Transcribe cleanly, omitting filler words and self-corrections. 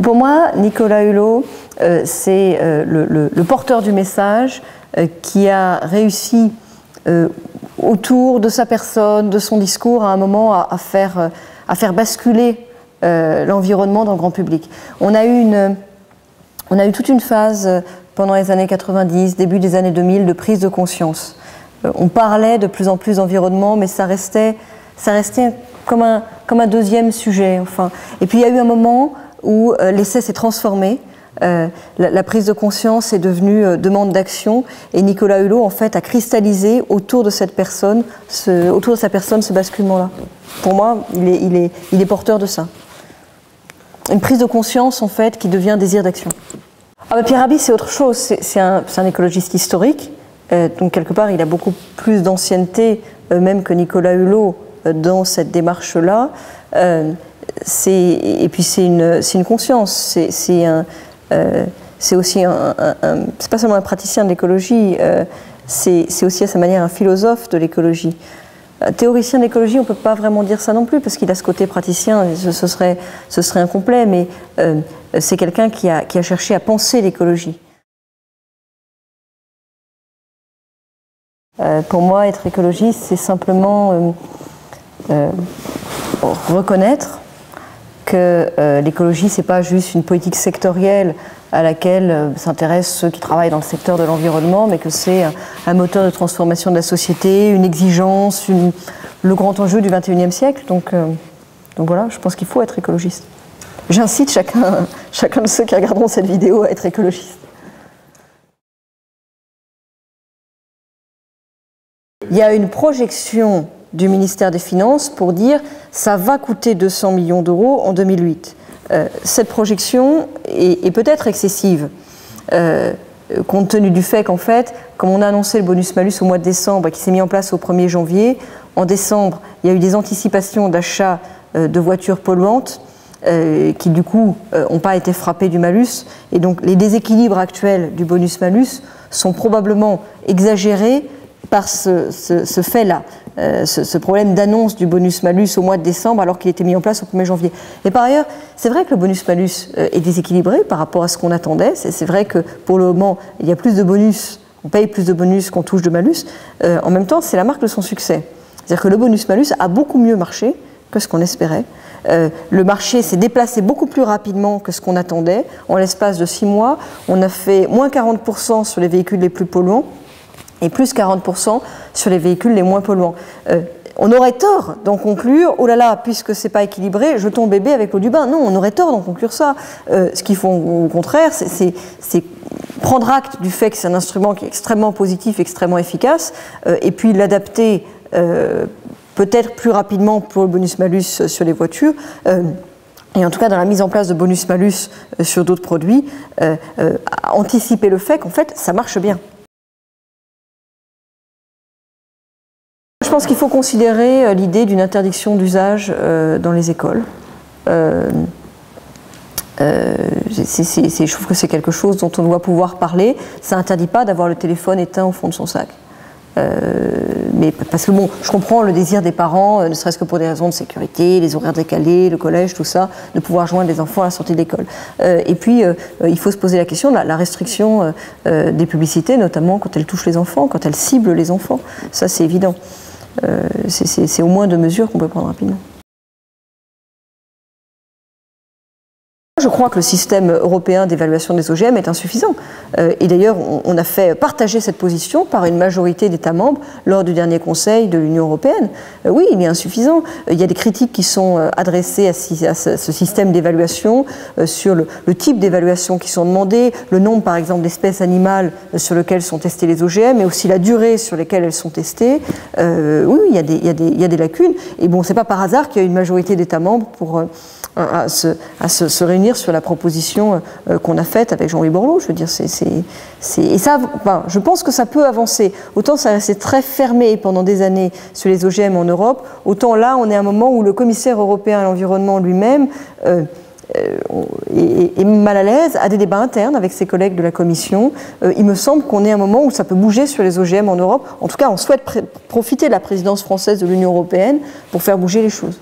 Pour moi, Nicolas Hulot, c'est le porteur du message qui a réussi autour de sa personne, de son discours, à un moment à faire basculer l'environnement dans le grand public. On a eu toute une phase pendant les années 90, début des années 2000, de prise de conscience. On parlait de plus en plus d'environnement, mais ça restait comme un deuxième sujet. Enfin. Et puis il y a eu un moment où l'essai s'est transformé. La prise de conscience est devenue demande d'action, et Nicolas Hulot en fait a cristallisé autour de cette personne, ce basculement-là. Pour moi, il est porteur de ça. Une prise de conscience en fait qui devient désir d'action. Pierre Rabhi, c'est autre chose. C'est un écologiste historique, donc quelque part il a beaucoup plus d'ancienneté même que Nicolas Hulot dans cette démarche-là. Et puis c'est une conscience. C'est aussi c'est pas seulement un praticien de l'écologie, c'est aussi à sa manière un philosophe de l'écologie. Théoricien de l'écologie, on ne peut pas vraiment dire ça non plus, parce qu'il a ce côté praticien, ce serait incomplet, mais c'est quelqu'un qui a cherché à penser l'écologie. Pour moi, être écologiste, c'est simplement reconnaître que l'écologie, ce n'est pas juste une politique sectorielle à laquelle s'intéressent ceux qui travaillent dans le secteur de l'environnement, mais que c'est un moteur de transformation de la société, une exigence, le grand enjeu du XXIe siècle. Donc voilà, je pense qu'il faut être écologiste. J'incite chacun de ceux qui regarderont cette vidéo à être écologiste. Il y a une projection du ministère des Finances pour dire ça va coûter 200 millions d'euros en 2008. Cette projection est peut-être excessive, compte tenu du fait qu'en fait, comme on a annoncé le bonus-malus au mois de décembre et qui s'est mis en place au 1er janvier, en décembre, il y a eu des anticipations d'achat de voitures polluantes qui du coup n'ont pas été frappées du malus, et donc les déséquilibres actuels du bonus-malus sont probablement exagérés par ce fait-là, ce problème d'annonce du bonus-malus au mois de décembre alors qu'il était mis en place au 1er janvier. Et par ailleurs, c'est vrai que le bonus-malus est déséquilibré par rapport à ce qu'on attendait. C'est vrai que pour le moment, il y a plus de bonus, on paye plus de bonus qu'on touche de malus. En même temps, c'est la marque de son succès. C'est-à-dire que le bonus-malus a beaucoup mieux marché que ce qu'on espérait. Le marché s'est déplacé beaucoup plus rapidement que ce qu'on attendait. En l'espace de 6 mois, on a fait moins 40% sur les véhicules les plus polluants, et plus 40% sur les véhicules les moins polluants. On aurait tort d'en conclure, oh là là, puisque c'est pas équilibré, jetons bébé avec l'eau du bain. Non, on aurait tort d'en conclure ça. Ce qu'il faut au contraire, c'est prendre acte du fait que c'est un instrument qui est extrêmement positif, extrêmement efficace, et puis l'adapter peut-être plus rapidement pour le bonus-malus sur les voitures, et en tout cas dans la mise en place de bonus-malus sur d'autres produits, anticiper le fait qu'en fait, ça marche bien. Je pense qu'il faut considérer l'idée d'une interdiction d'usage dans les écoles. Je trouve que c'est quelque chose dont on doit pouvoir parler. Ça n'interdit pas d'avoir le téléphone éteint au fond de son sac. Mais parce que bon, je comprends le désir des parents, ne serait-ce que pour des raisons de sécurité, les horaires décalés, le collège, tout ça, de pouvoir joindre les enfants à la sortie de l'école. Et puis, il faut se poser la question de la restriction des publicités, notamment quand elles touchent les enfants, quand elles ciblent les enfants. Ça, c'est évident. C'est au moins 2 mesures qu'on peut prendre rapidement. Je crois que le système européen d'évaluation des OGM est insuffisant. Et d'ailleurs, on a fait partager cette position par une majorité d'États membres lors du dernier Conseil de l'Union européenne. Oui, il est insuffisant. Il y a des critiques qui sont adressées à ce système d'évaluation, sur le type d'évaluation qui sont demandées, le nombre par exemple d'espèces animales sur lesquelles sont testés les OGM, mais aussi la durée sur lesquelles elles sont testées. Oui, il y a des lacunes. Et bon, c'est pas par hasard qu'il y a une majorité d'États membres pour à se réunir sur la proposition qu'on a faite avec Jean-Louis Borloo. Je veux dire, et ça, ben, je pense que ça peut avancer. Autant ça restait très fermé pendant des années sur les OGM en Europe, autant là, on est à un moment où le commissaire européen à l'environnement lui-même est mal à l'aise, a des débats internes avec ses collègues de la Commission. Il me semble qu'on est à un moment où ça peut bouger sur les OGM en Europe. En tout cas, on souhaite profiter de la présidence française de l'Union européenne pour faire bouger les choses.